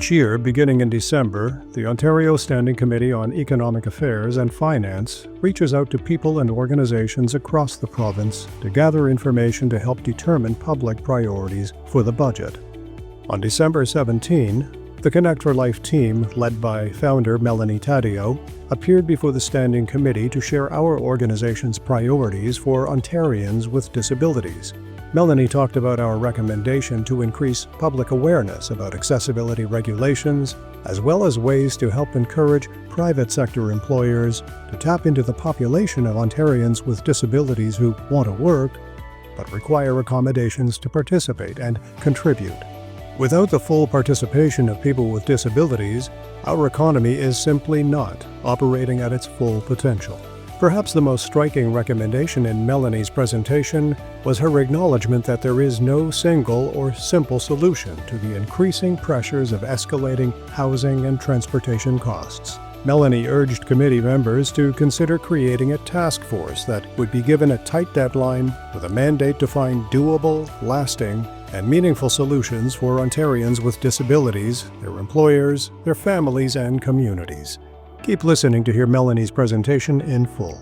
Each year, beginning in December, the Ontario Standing Committee on Economic Affairs and Finance reaches out to people and organizations across the province to gather information to help determine public priorities for the budget. On December 17, the Connect for Life team, led by Founder Melanie Taddeo, appeared before the Standing Committee to share our organization's priorities for Ontarians with disabilities. Melanie talked about our recommendation to increase public awareness about accessibility regulations, as well as ways to help encourage private sector employers to tap into the population of Ontarians with disabilities who want to work, but require accommodations to participate and contribute. Without the full participation of people with disabilities, our economy is simply not operating at its full potential. Perhaps the most striking recommendation in Melanie's presentation was her acknowledgement that there is no single or simple solution to the increasing pressures of escalating housing and transportation costs. Melanie urged committee members to consider creating a task force that would be given a tight deadline with a mandate to find doable, lasting, and meaningful solutions for Ontarians with disabilities, their employers, their families, and communities. Keep listening to hear Melanie's presentation in full.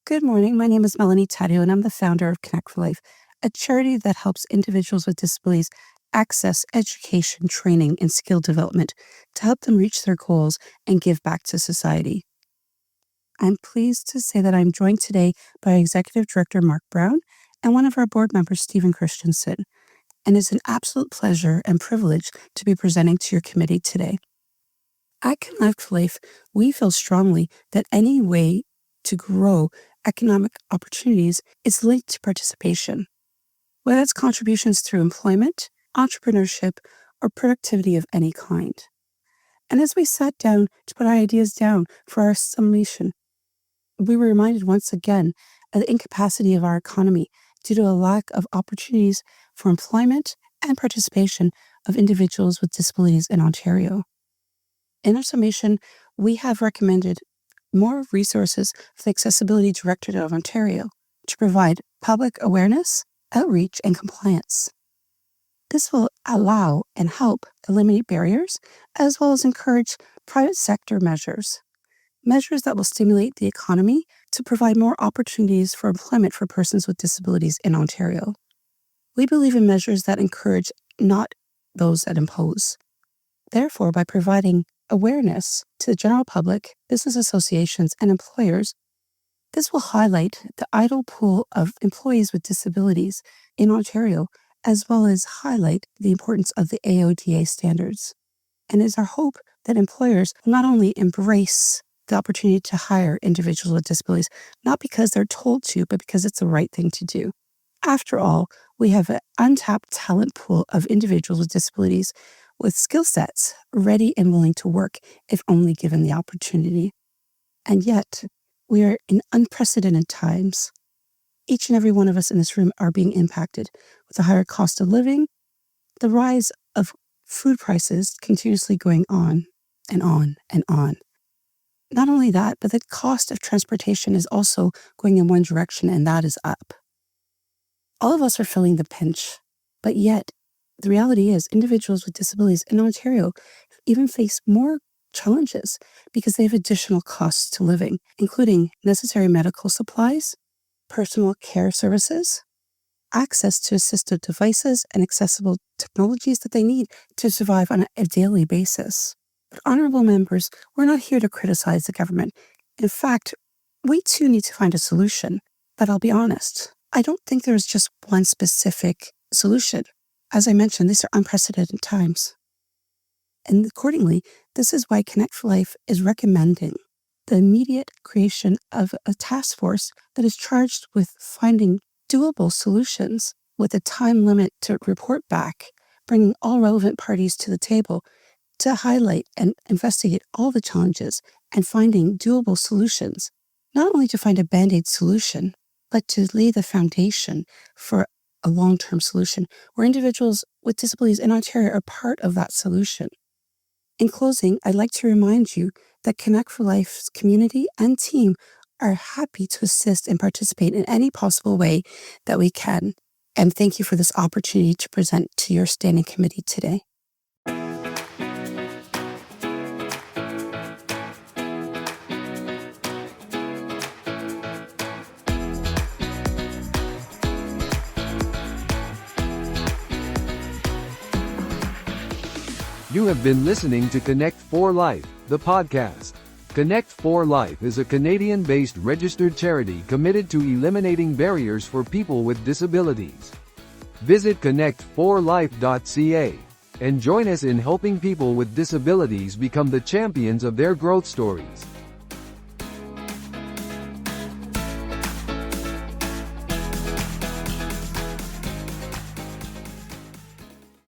Good morning. My name is Melanie Taddeo, and I'm the founder of Connect for Life, a charity that helps individuals with disabilities access education, training, and skill development to help them reach their goals and give back to society. I'm pleased to say that I'm joined today by our Executive Director, Mark Brown, and one of our board members, Stephen Christensen, and it's an absolute pleasure and privilege to be presenting to your committee today. At Connect for Life, we feel strongly that any way to grow economic opportunities is linked to participation, whether it's contributions through employment, entrepreneurship, or productivity of any kind. And as we sat down to put our ideas down for our summation, we were reminded once again of the incapacity of our economy due to a lack of opportunities for employment and participation of individuals with disabilities in Ontario. In our summation, we have recommended more resources for the Accessibility Directorate of Ontario to provide public awareness, outreach, and compliance. This will allow and help eliminate barriers, as well as encourage private sector measures that will stimulate the economy to provide more opportunities for employment for persons with disabilities in Ontario. We believe in measures that encourage, not those that impose. Therefore, by providing awareness to the general public, business associations, and employers, this will highlight the idle pool of employees with disabilities in Ontario, as well as highlight the importance of the AODA standards. And it is our hope that employers will not only embrace the opportunity to hire individuals with disabilities, not because they're told to, but because it's the right thing to do. After all, we have an untapped talent pool of individuals with disabilities with skill sets ready and willing to work if only given the opportunity. And yet, we are in unprecedented times. Each and every one of us in this room are being impacted with the higher cost of living, the rise of food prices continuously going on and on and on. Not only that, but the cost of transportation is also going in one direction, and that is up. All of us are feeling the pinch, but yet the reality is individuals with disabilities in Ontario even face more challenges because they have additional costs to living, including necessary medical supplies, personal care services, access to assistive devices and accessible technologies that they need to survive on a daily basis. But honorable members, we're not here to criticize the government. In fact, we too need to find a solution. But I'll be honest, I don't think there's just one specific solution. As I mentioned, these are unprecedented times. And accordingly, this is why Connect for Life is recommending the immediate creation of a task force that is charged with finding doable solutions with a time limit to report back, bringing all relevant parties to the table to highlight and investigate all the challenges and finding doable solutions, not only to find a Band-Aid solution, but to lay the foundation for a long-term solution where individuals with disabilities in Ontario are part of that solution. In closing, I'd like to remind you that Connect for Life's community and team are happy to assist and participate in any possible way that we can. And thank you for this opportunity to present to your standing committee today. You have been listening to Connect for Life, the podcast. Connect for Life is a Canadian-based registered charity committed to eliminating barriers for people with disabilities. Visit connectforlife.ca and join us in helping people with disabilities become the champions of their growth stories.